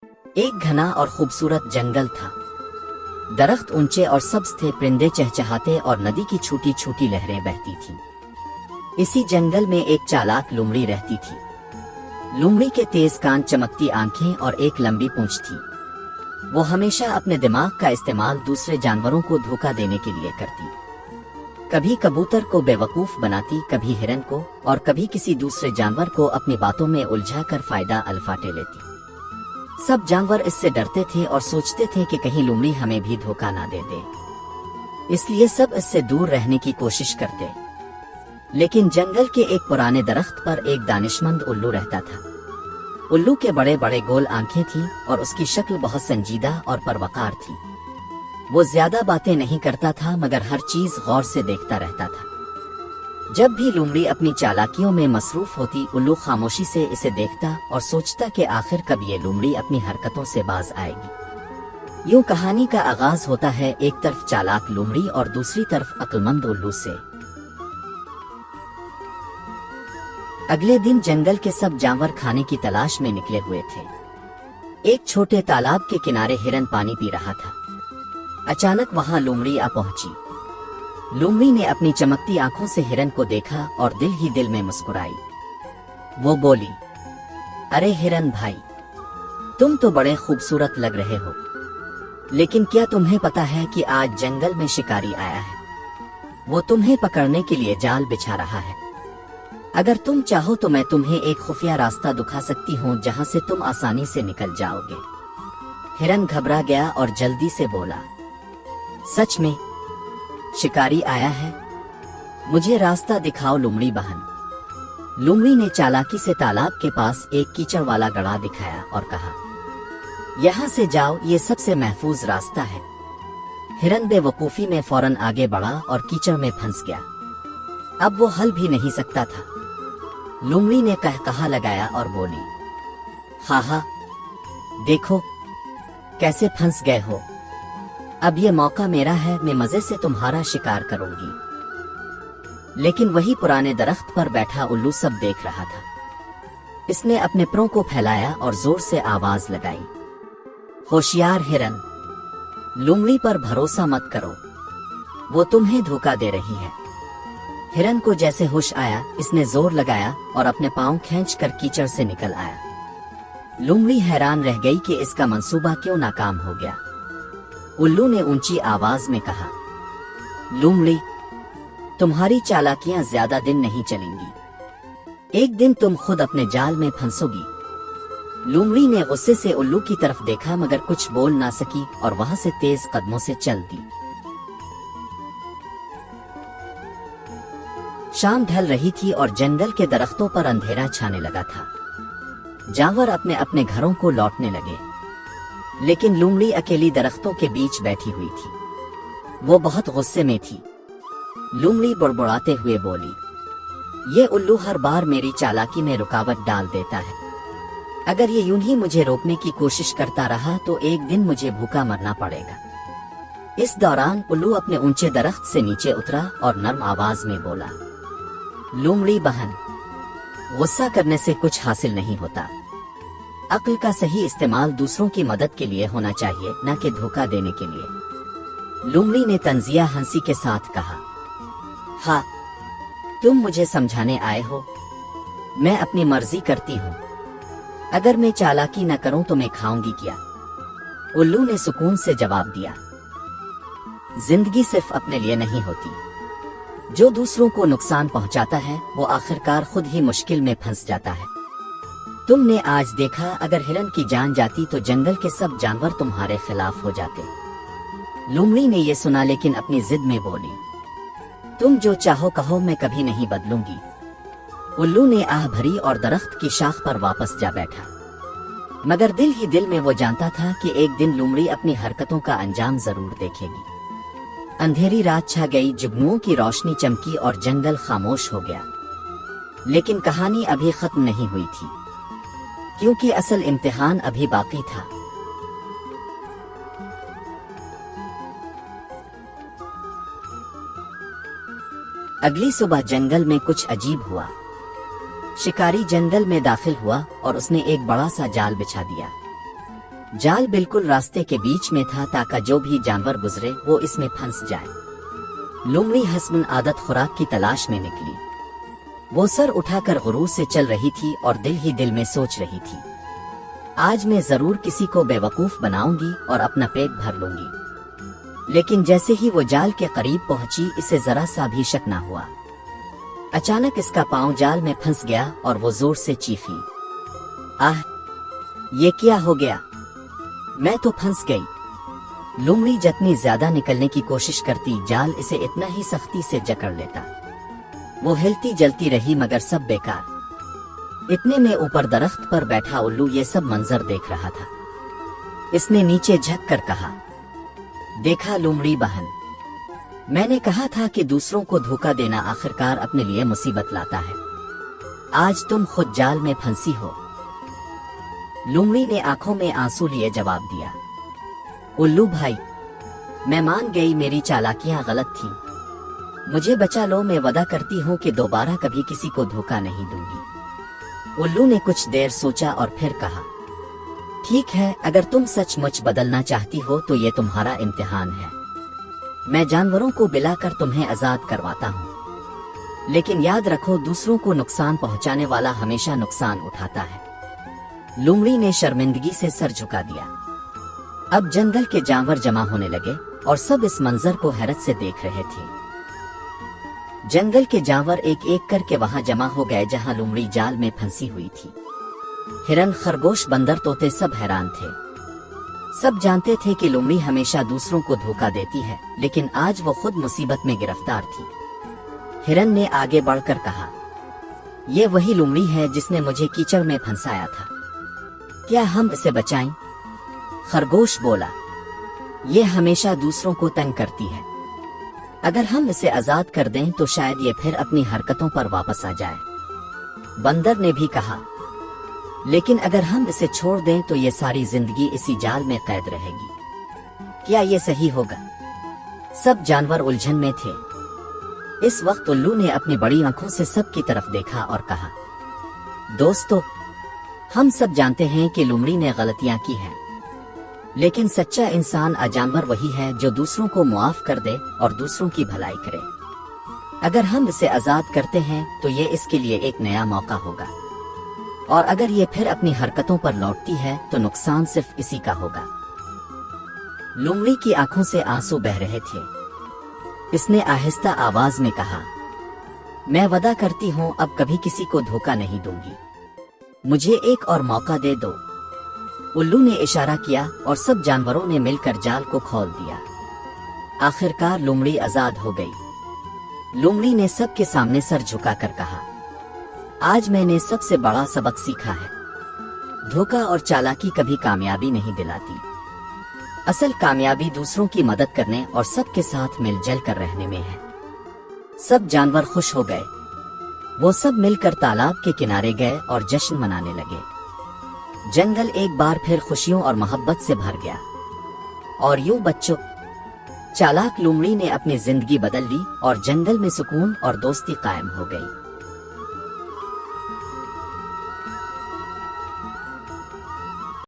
एक घना और खूबसूरत जंगल था। दरख्त ऊंचे और सब्ज थे, परिंदे चहचहाते और नदी की छोटी छोटी लहरें बहती थीं। इसी जंगल में एक चालाक लोमड़ी रहती थी। लोमड़ी के तेज कान, चमकती आंखें और एक लंबी पूंछ थी। वो हमेशा अपने दिमाग का इस्तेमाल दूसरे जानवरों को धोखा देने के लिए करती। कभी कबूतर को बेवकूफ बनाती, कभी हिरन को, और कभी किसी दूसरे जानवर को अपनी बातों में उलझा कर फायदा अलफाटे लेती। सब जानवर इससे डरते थे और सोचते थे कि कहीं लोमड़ी हमें भी धोखा ना दे दे, इसलिए सब इससे दूर रहने की कोशिश करते। लेकिन जंगल के एक पुराने दरख्त पर एक दानिशमंद उल्लू रहता था। उल्लू के बड़े बड़े गोल आंखें थीं और उसकी शक्ल बहुत संजीदा और परवकार थी। वो ज्यादा बातें नहीं करता था, मगर हर चीज गौर से देखता रहता था। जब भी लोमड़ी अपनी चालाकियों में मसरूफ होती, उल्लू खामोशी से इसे देखता और सोचता कि आखिर कब ये लोमड़ी अपनी हरकतों से बाज आएगी। यूं कहानी का आगाज होता है, एक तरफ चालाक लोमड़ी और दूसरी तरफ अक्लमंद उल्लू से। अगले दिन जंगल के सब जानवर खाने की तलाश में निकले हुए थे। एक छोटे तालाब के किनारे हिरन पानी पी रहा था। अचानक वहां लोमड़ी आ पहुंची। लोमड़ी ने अपनी चमकती आंखों से हिरन को देखा और दिल ही दिल में मुस्कुराई। वो बोली, अरे हिरन भाई, तुम तो बड़े खूबसूरत लग रहे हो, लेकिन क्या तुम्हें पता है कि आज जंगल में शिकारी आया है? वो तुम्हें पकड़ने के लिए जाल बिछा रहा है। अगर तुम चाहो तो मैं तुम्हें एक खुफिया रास्ता दिखा सकती हूँ जहाँ से तुम आसानी से निकल जाओगे। हिरन घबरा गया और जल्दी से बोला, सच में शिकारी आया है? मुझे रास्ता दिखाओ लोमड़ी बहन। लोमड़ी ने चालाकी से तालाब के पास एक कीचड़ वाला गड्ढा दिखाया और कहा, यहाँ से जाओ, ये सबसे महफूज रास्ता है। हिरन बेवकूफी में फौरन आगे बढ़ा और कीचड़ में फंस गया। अब वो हल भी नहीं सकता था। लोमड़ी ने कहकहा लगाया और बोली, हा, देखो कैसे फंस गए हो। अब ये मौका मेरा है, मैं मजे से तुम्हारा शिकार करूंगी। लेकिन वही पुराने दरख्त पर बैठा उल्लू सब देख रहा था। इसने अपने परों को फैलाया और जोर से आवाज लगाई, होशियार हिरन, लोमड़ी पर भरोसा मत करो, वो तुम्हें धोखा दे रही है। हिरन को जैसे होश आया, इसने जोर लगाया और अपने पांव खींचकर कीचड़ से निकल आया। लोमड़ी हैरान रह गई कि इसका मंसूबा क्यों नाकाम हो गया। उल्लू ने ऊंची आवाज में कहा, लोमड़ी, तुम्हारी चालाकियां ज्यादा दिन नहीं चलेंगी। एक दिन तुम खुद अपने जाल में फंसोगी। लोमड़ी ने गुस्से से उल्लू की तरफ देखा, मगर कुछ बोल ना सकी और वहां से तेज कदमों से चल दी। शाम ढल रही थी और जंगल के दरख्तों पर अंधेरा छाने लगा था। जानवर अपने अपने घरों को लौटने लगे, लेकिन लोमड़ी अकेली दरख्तों के बीच बैठी हुई थी। वो बहुत गुस्से में थी। लोमड़ी बुड़बुड़ाते हुए बोली, ये उल्लू हर बार मेरी चालाकी में रुकावट डाल देता है। अगर ये यूं ही मुझे रोकने की कोशिश करता रहा तो एक दिन मुझे भूखा मरना पड़ेगा। इस दौरान उल्लू अपने ऊंचे दरख्त से नीचे उतरा और नर्म आवाज में बोला, लोमड़ी बहन, गुस्सा करने से कुछ हासिल नहीं होता। अक्ल का सही इस्तेमाल दूसरों की मदद के लिए होना चाहिए, न कि धोखा देने के लिए। लोमड़ी ने तंजिया हंसी के साथ कहा, हाँ, तुम मुझे समझाने आए हो, मैं अपनी मर्जी करती हूँ। अगर मैं चालाकी न करूं तो मैं खाऊंगी क्या? उल्लू ने सुकून से जवाब दिया, जिंदगी सिर्फ अपने लिए नहीं होती। जो दूसरों को नुकसान पहुंचाता है वो आखिरकार खुद ही मुश्किल में फंस जाता है। तुमने आज देखा, अगर हिरन की जान जाती तो जंगल के सब जानवर तुम्हारे खिलाफ हो जाते। लोमड़ी ने ये सुना, लेकिन अपनी जिद में बोली, तुम जो चाहो कहो, मैं कभी नहीं बदलूंगी। उल्लू ने आह भरी और दरख्त की शाख पर वापस जा बैठा, मगर दिल ही दिल में वो जानता था कि एक दिन लोमड़ी अपनी हरकतों का अंजाम जरूर देखेगी। अंधेरी रात छा गई, जुगनुओं की रोशनी चमकी और जंगल खामोश हो गया। लेकिन कहानी अभी खत्म नहीं हुई थी, क्योंकि असल इम्तिहान अभी बाकी था। अगली सुबह जंगल में कुछ अजीब हुआ। शिकारी जंगल में दाखिल हुआ और उसने एक बड़ा सा जाल बिछा दिया। जाल बिल्कुल रास्ते के बीच में था ताकि जो भी जानवर गुजरे वो इसमें फंस जाए। लोमड़ी हस्बन आदत खुराक की तलाश में निकली। वो सर उठाकर गुरूर से चल रही थी और दिल ही दिल में सोच रही थी, आज मैं जरूर किसी को बेवकूफ बनाऊंगी और अपना पेट भर लूंगी। लेकिन जैसे ही वो जाल के करीब पहुंची, इसे जरा सा भी शक न हुआ। अचानक इसका पांव जाल में फंस गया और वो जोर से चीखी, आह, ये क्या हो गया, मैं तो फंस गई। लोमड़ी जितनी ज्यादा निकलने की कोशिश करती, जाल इसे इतना ही सख्ती से जकड़ लेता। वो हिलती जलती रही मगर सब बेकार। इतने में ऊपर दरख्त पर बैठा उल्लू ये सब मंजर देख रहा था। इसने नीचे झक कर कहा, देखा लोमड़ी बहन, मैंने कहा था कि दूसरों को धोखा देना आखिरकार अपने लिए मुसीबत लाता है। आज तुम खुद जाल में फंसी हो। लोमड़ी ने आंखों में आंसू लिए जवाब दिया, उल्लू भाई, मैं मान गई, मेरी चालाकियां गलत थीं। मुझे बचा लो, मैं वादा करती हूँ कि दोबारा कभी किसी को धोखा नहीं दूंगी। उल्लू ने कुछ देर सोचा और फिर कहा, ठीक है, अगर तुम सचमुच बदलना चाहती हो तो ये तुम्हारा इम्तिहान है। मैं जानवरों को बिलाकर तुम्हें आजाद करवाता हूँ, लेकिन याद रखो, दूसरों को नुकसान पहुँचाने वाला हमेशा नुकसान उठाता है। लोमड़ी ने शर्मिंदगी से सर झुका दिया। अब जंगल के जानवर जमा होने लगे और सब इस मंजर को हैरत से देख रहे थे। जंगल के जानवर एक एक करके वहां जमा हो गए जहां लोमड़ी जाल में फंसी हुई थी। हिरन, खरगोश, बंदर, तोते सब हैरान थे। सब जानते थे कि लोमड़ी हमेशा दूसरों को धोखा देती है, लेकिन आज वो खुद मुसीबत में गिरफ्तार थी। हिरन ने आगे बढ़कर कहा, ये वही लोमड़ी है जिसने मुझे कीचड़ में फंसाया था, क्या हम इसे बचाएं? खरगोश बोला, ये हमेशा दूसरों को तंग करती है, अगर हम इसे आजाद कर दें तो शायद ये फिर अपनी हरकतों पर वापस आ जाए। बंदर ने भी कहा, लेकिन अगर हम इसे छोड़ दें तो ये सारी जिंदगी इसी जाल में कैद रहेगी, क्या ये सही होगा? सब जानवर उलझन में थे। इस वक्त उल्लू ने अपनी बड़ी आंखों से सबकी तरफ देखा और कहा, दोस्तों, हम सब जानते हैं कि लोमड़ी ने गलतियां की हैं, लेकिन सच्चा इंसान जानवर वही है जो दूसरों को मुआफ कर दे और दूसरों की भलाई करे। अगर हम इसे आजाद करते हैं तो ये इसके लिए एक नया मौका होगा, और अगर ये फिर अपनी हरकतों पर लौटती है तो नुकसान सिर्फ इसी का होगा। लोमड़ी की आंखों से आंसू बह रहे थे। इसने आहिस्ता आवाज में कहा, मैं वादा करती हूँ अब कभी किसी को धोखा नहीं दूंगी, मुझे एक और मौका दे दो। उल्लू ने इशारा किया और सब जानवरों ने मिलकर जाल को खोल दिया। आखिरकार लोमड़ी आजाद हो गई। लोमड़ी ने सबके सामने सर झुकाकर कहा, आज मैंने सबसे बड़ा सबक सीखा है, धोखा और चालाकी कभी कामयाबी नहीं दिलाती। असल कामयाबी दूसरों की मदद करने और सबके साथ मिलजुल कर रहने में है। सब जानवर खुश हो गए। वो सब मिलकर तालाब के किनारे गए और जश्न मनाने लगे। जंगल एक बार फिर खुशियों और मोहब्बत से भर गया। और यूं बच्चों, चालाक लोमड़ी ने अपनी जिंदगी बदल ली और जंगल में सुकून और दोस्ती कायम हो गई।